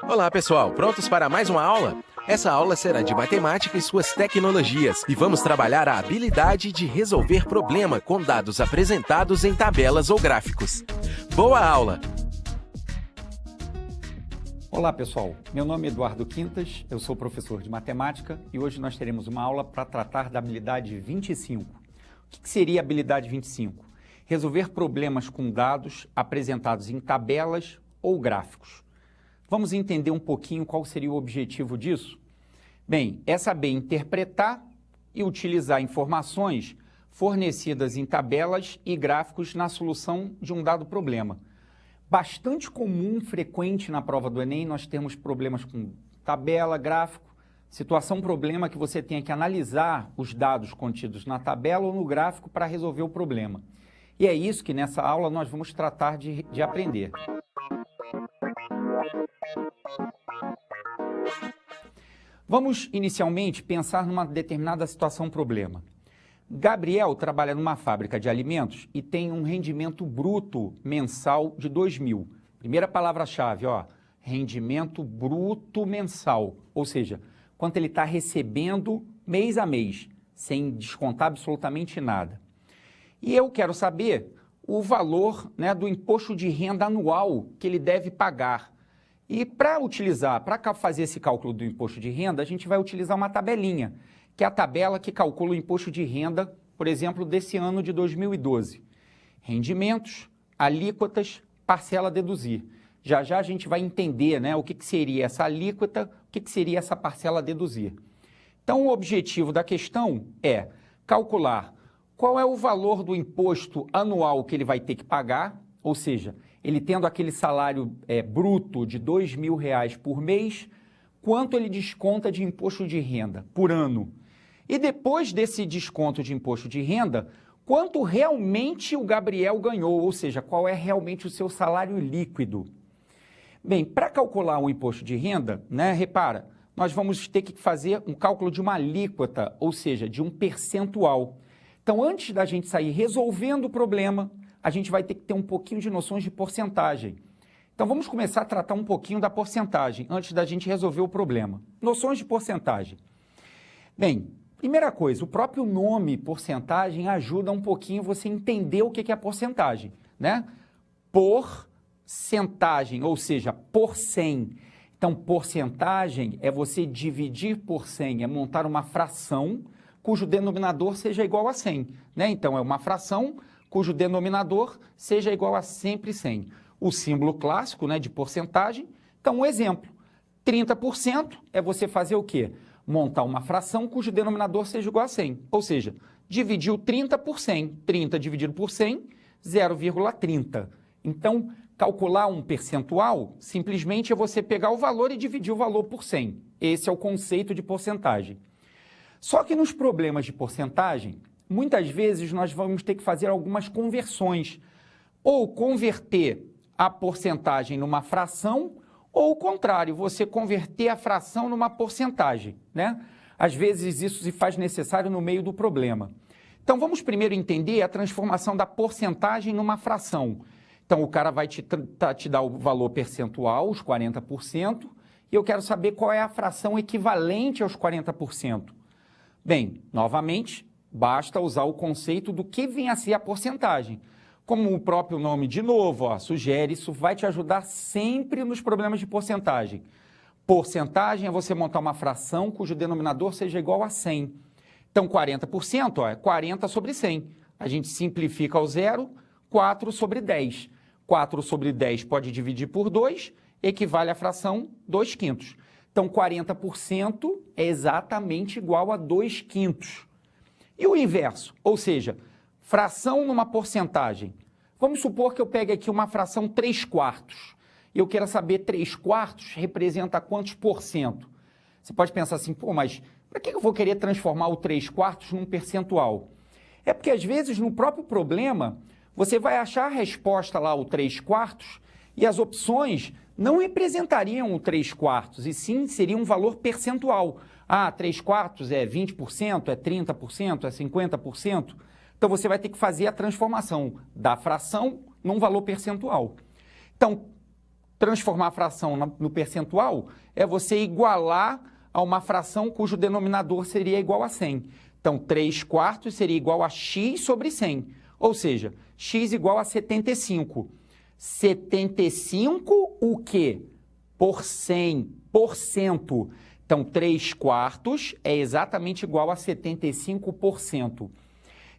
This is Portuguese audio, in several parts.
Olá, pessoal! Prontos para mais uma aula? Essa aula será de matemática e suas tecnologias e vamos trabalhar a habilidade de resolver problema com dados apresentados em tabelas ou gráficos. Boa aula! Olá, pessoal! Meu nome é Eduardo Quintas, eu sou professor de matemática e hoje nós teremos uma aula para tratar da habilidade 25. O que seria a habilidade 25? Resolver problemas com dados apresentados em tabelas ou gráficos. Vamos entender um pouquinho qual seria o objetivo disso? Bem, é saber interpretar e utilizar informações fornecidas em tabelas e gráficos na solução de um dado problema. Bastante comum, frequente na prova do Enem, nós temos problemas com tabela, gráfico, situação, problema que você tenha que analisar os dados contidos na tabela ou no gráfico para resolver o problema. E é isso que nessa aula nós vamos tratar de aprender. Vamos inicialmente pensar numa determinada situação, problema. Gabriel trabalha numa fábrica de alimentos e tem um rendimento bruto mensal de 2.000. Primeira palavra-chave, ó, rendimento bruto mensal, ou seja, quanto ele está recebendo mês a mês, sem descontar absolutamente nada. E eu quero saber o valor, né, do imposto de renda anual que ele deve pagar. E para fazer esse cálculo do imposto de renda, a gente vai utilizar uma tabelinha, que é a tabela que calcula o imposto de renda, por exemplo, desse ano de 2012. Rendimentos, alíquotas, parcela a deduzir. Já já a gente vai entender, né, o que seria essa alíquota, o que seria essa parcela a deduzir. Então, o objetivo da questão é calcular qual é o valor do imposto anual que ele vai ter que pagar, ou seja, ele tendo aquele salário bruto de R$2.000 por mês, quanto ele desconta de imposto de renda por ano. E depois desse desconto de imposto de renda, quanto realmente o Gabriel ganhou, ou seja, qual é realmente o seu salário líquido. Bem, para calcular o imposto de renda, né, repara, nós vamos ter que fazer um cálculo de uma alíquota, ou seja, de um percentual. Então, antes da gente sair resolvendo o problema, a gente vai ter que ter um pouquinho de noções de porcentagem. Então, vamos começar a tratar um pouquinho da porcentagem, antes da gente resolver o problema. Noções de porcentagem. Bem, primeira coisa, o próprio nome porcentagem ajuda um pouquinho você entender o que é a porcentagem, né? Porcentagem, ou seja, por 100. Então, porcentagem é você dividir por 100, é montar uma fração cujo denominador seja igual a 100, né? Então, é uma fração cujo denominador seja igual a sempre 100. O símbolo clássico, né, de porcentagem. Então, um exemplo, 30% é você fazer o quê? Montar uma fração cujo denominador seja igual a 100. Ou seja, dividiu 30 por 100. 30 dividido por 100, 0,30. Então, calcular um percentual, simplesmente é você pegar o valor e dividir o valor por 100. Esse é o conceito de porcentagem. Só que nos problemas de porcentagem, muitas vezes nós vamos ter que fazer algumas conversões, ou converter a porcentagem numa fração, ou o contrário, você converter a fração numa porcentagem, né? Às vezes isso se faz necessário no meio do problema. Então vamos primeiro entender a transformação da porcentagem numa fração. Então o cara vai te dar o valor percentual, os 40%, e eu quero saber qual é a fração equivalente aos 40%. Bem, novamente, basta usar o conceito do que vem a ser a porcentagem. Como o próprio nome, de novo, ó, sugere, isso vai te ajudar sempre nos problemas de porcentagem. Porcentagem é você montar uma fração cujo denominador seja igual a 100. Então, 40%, ó, é 40 sobre 100. A gente simplifica ao zero, 4 sobre 10. 4 sobre 10 pode dividir por 2, equivale à fração 2/5. Então, 40% é exatamente igual a 2/5. E o inverso, ou seja, fração numa porcentagem. Vamos supor que eu pegue aqui uma fração 3/4. E eu quero saber 3/4 representa quantos por cento? Você pode pensar assim, pô, mas para que eu vou querer transformar o 3/4 num percentual? É porque às vezes no próprio problema você vai achar a resposta lá, o 3/4, e as opções não representariam o 3/4, e sim seria um valor percentual. Ah, 3/4 é 20%, é 30%, é 50%. Então, você vai ter que fazer a transformação da fração num valor percentual. Então, transformar a fração no percentual é você igualar a uma fração cujo denominador seria igual a 100. Então, 3/4 seria igual a x sobre 100, ou seja, x igual a 75. 75 o quê? Por 100%. Então, 3/4 é exatamente igual a 75%.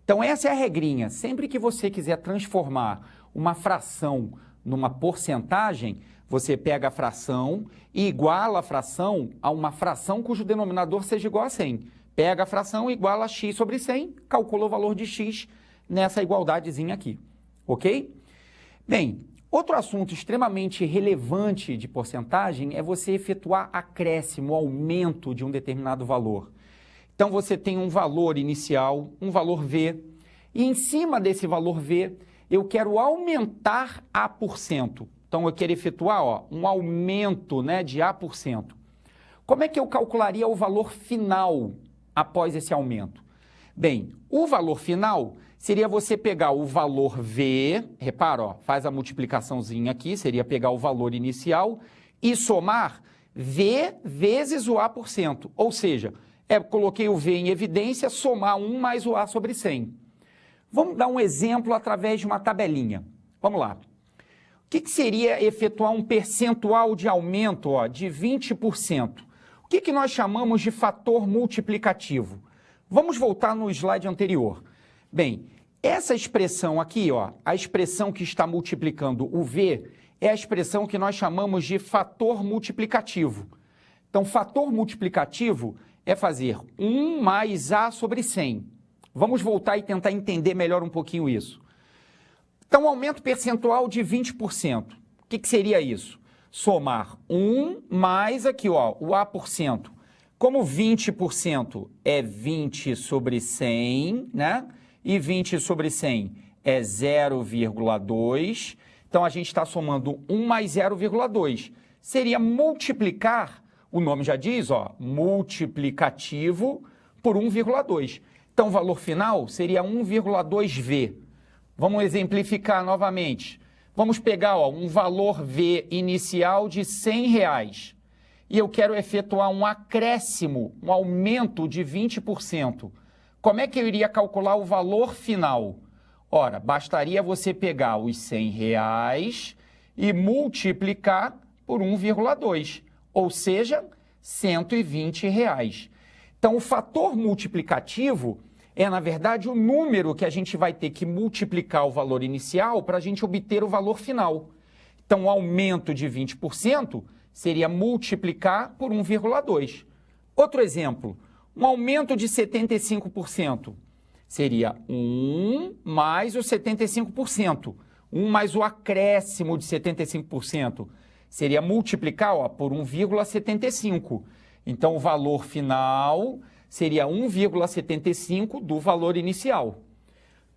Então, essa é a regrinha. Sempre que você quiser transformar uma fração numa porcentagem, você pega a fração e iguala a fração a uma fração cujo denominador seja igual a 100. Pega a fração e iguala a x sobre 100, calcula o valor de x nessa igualdadezinha aqui, ok? Bem, outro assunto extremamente relevante de porcentagem é você efetuar acréscimo, aumento de um determinado valor. Então, você tem um valor inicial, um valor V, e em cima desse valor V, eu quero aumentar A%. Então, eu quero efetuar um aumento, né, de A%. Como é que eu calcularia o valor final após esse aumento? Bem, o valor final seria você pegar o valor V, repara, faz a multiplicaçãozinha aqui, seria pegar o valor inicial e somar V vezes o A%. Ou seja, coloquei o V em evidência, somar 1 mais o A sobre 100. Vamos dar um exemplo através de uma tabelinha. Vamos lá. O que seria efetuar um percentual de aumento de 20%? O que nós chamamos de fator multiplicativo? Vamos voltar no slide anterior. Bem, essa expressão aqui, a expressão que está multiplicando o V, é a expressão que nós chamamos de fator multiplicativo. Então, fator multiplicativo é fazer 1 mais A sobre 100. Vamos voltar e tentar entender melhor um pouquinho isso. Então, aumento percentual de 20%. O que seria isso? Somar 1 mais aqui, o A%. Como 20% é 20 sobre 100, né? E 20 sobre 100 é 0,2. Então, a gente está somando 1 mais 0,2. Seria multiplicar, o nome já diz, multiplicativo por 1,2. Então, o valor final seria 1,2V. Vamos exemplificar novamente. Vamos pegar um valor V inicial de R$100 e eu quero efetuar um acréscimo, um aumento de 20%. Como é que eu iria calcular o valor final? Ora, bastaria você pegar os R$100 e multiplicar por 1,2, ou seja, R$120. Então, o fator multiplicativo é, na verdade, o número que a gente vai ter que multiplicar o valor inicial para a gente obter o valor final. Então, o aumento de 20% seria multiplicar por 1,2. Outro exemplo, um aumento de 75% seria 1 mais o 75%. 1 mais o acréscimo de 75% seria multiplicar por 1,75. Então, o valor final seria 1,75 do valor inicial.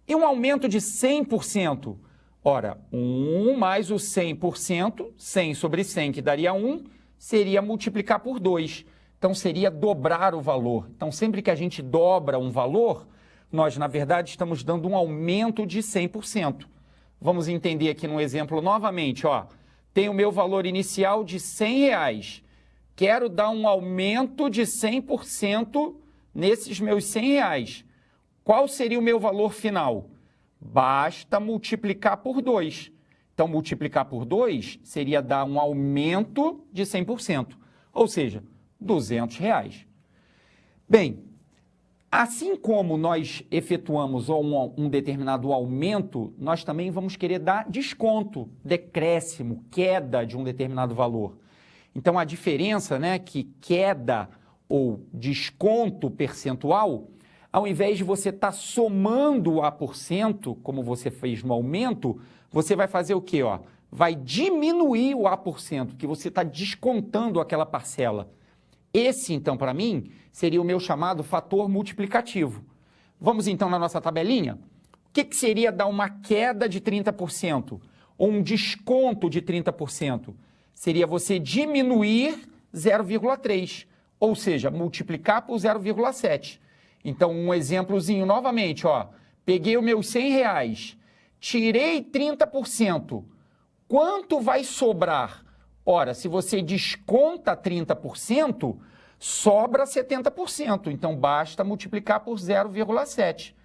E um aumento de 100%? Ora, 1 mais o 100%, 100 sobre 100, que daria 1, seria multiplicar por 2. Então, seria dobrar o valor. Então, sempre que a gente dobra um valor, nós, na verdade, estamos dando um aumento de 100%. Vamos entender aqui no exemplo novamente. Tem o meu valor inicial de R$100. Quero dar um aumento de 100% nesses meus R$100. Qual seria o meu valor final? Basta multiplicar por 2. Então, multiplicar por 2 seria dar um aumento de 100%, ou seja, R$200. Bem, assim como nós efetuamos um determinado aumento, nós também vamos querer dar desconto, decréscimo, queda de um determinado valor. Então, a diferença, que queda ou desconto percentual, ao invés de você estar somando o A%, como você fez no aumento, você vai fazer o quê? Vai diminuir o A%, que você está descontando aquela parcela. Esse, então, para mim, seria o meu chamado fator multiplicativo. Vamos, então, na nossa tabelinha? O que seria dar uma queda de 30% ou um desconto de 30%? Seria você diminuir 0,3, ou seja, multiplicar por 0,7. Então, um exemplozinho novamente, peguei os meus R$100, tirei 30%. Quanto vai sobrar? Ora, se você desconta 30%, sobra 70%. Então, basta multiplicar por 0,7.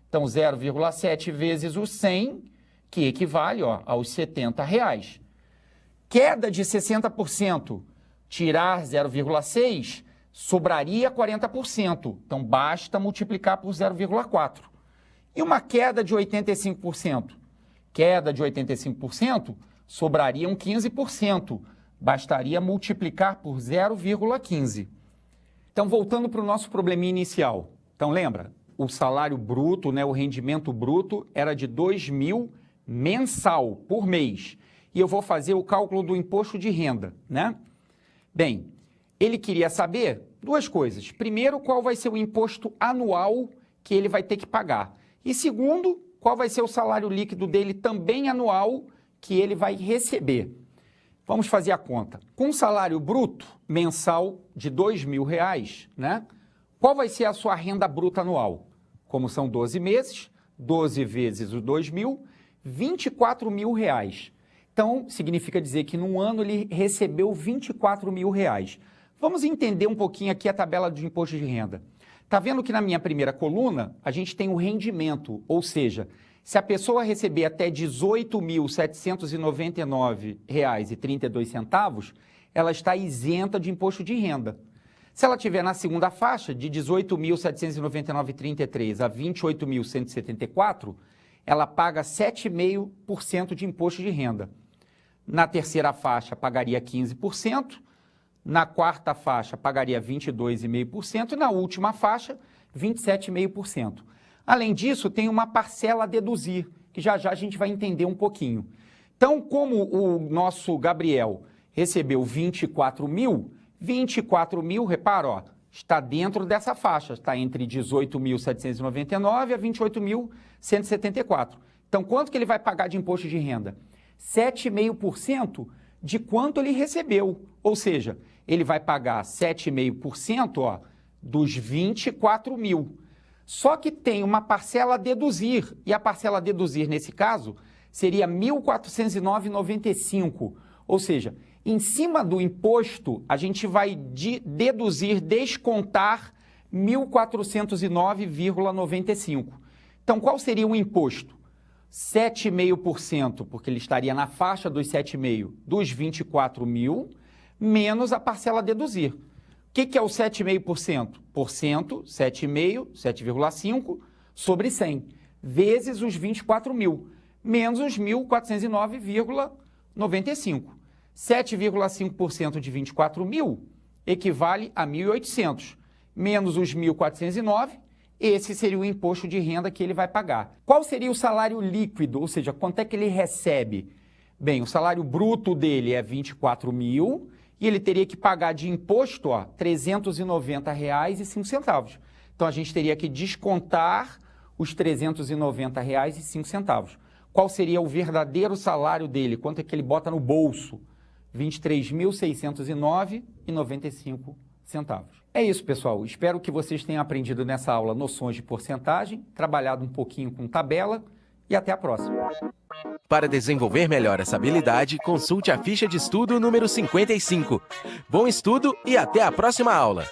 Então, 0,7 vezes o 100, que equivale aos R$70. Queda de 60%, tirar 0,6, sobraria 40%. Então, basta multiplicar por 0,4. E uma queda de 85%? Queda de 85%, sobrariam 15%. Bastaria multiplicar por 0,15. Então, voltando para o nosso probleminha inicial. Então, lembra? O salário bruto, o rendimento bruto, era de 2.000 mensal, por mês. E eu vou fazer o cálculo do imposto de renda, né? Bem, ele queria saber duas coisas. Primeiro, qual vai ser o imposto anual que ele vai ter que pagar. E segundo, qual vai ser o salário líquido dele também anual que ele vai receber. Vamos fazer a conta. Com um salário bruto mensal de R$2.000, né? Qual vai ser a sua renda bruta anual? Como são 12 meses, 12 vezes os 2.000, R$24.000. Então, significa dizer que num ano ele recebeu R$24.000. Vamos entender um pouquinho aqui a tabela de imposto de renda. Está vendo que na minha primeira coluna a gente tem o rendimento, ou seja, se a pessoa receber até R$ 18.799,32, ela está isenta de imposto de renda. Se ela estiver na segunda faixa, de R$ 18.799,33 a R$ 28.174, ela paga 7,5% de imposto de renda. Na terceira faixa, pagaria 15%. Na quarta faixa, pagaria 22,5%. E na última faixa, 27,5%. Além disso, tem uma parcela a deduzir, que já já a gente vai entender um pouquinho. Então, como o nosso Gabriel recebeu 24.000, 24.000, repara, está dentro dessa faixa, está entre 18.799 a 28.174. Então, quanto que ele vai pagar de imposto de renda? 7,5% de quanto ele recebeu. Ou seja, ele vai pagar 7,5% dos 24.000. Só que tem uma parcela a deduzir, e a parcela a deduzir, nesse caso, seria R$ 1.409,95. Ou seja, em cima do imposto, a gente vai deduzir, descontar R$ 1.409,95. Então, qual seria o imposto? 7,5%, porque ele estaria na faixa dos 7,5% dos 24.000, menos a parcela a deduzir. O que é o 7,5%? 7,5%, 7,5% sobre 100, vezes os 24.000, menos os 1.409,95. 7,5% de 24.000 equivale a 1.800, menos os 1.409, esse seria o imposto de renda que ele vai pagar. Qual seria o salário líquido, ou seja, quanto é que ele recebe? Bem, o salário bruto dele é 24.000 e ele teria que pagar de imposto R$ 390,05. Então, a gente teria que descontar os R$ 390,05. Qual seria o verdadeiro salário dele? Quanto é que ele bota no bolso? R$ 23.609,95. É isso, pessoal. Espero que vocês tenham aprendido nessa aula noções de porcentagem, trabalhado um pouquinho com tabela e até a próxima. Para desenvolver melhor essa habilidade, consulte a ficha de estudo número 55. Bom estudo e até a próxima aula!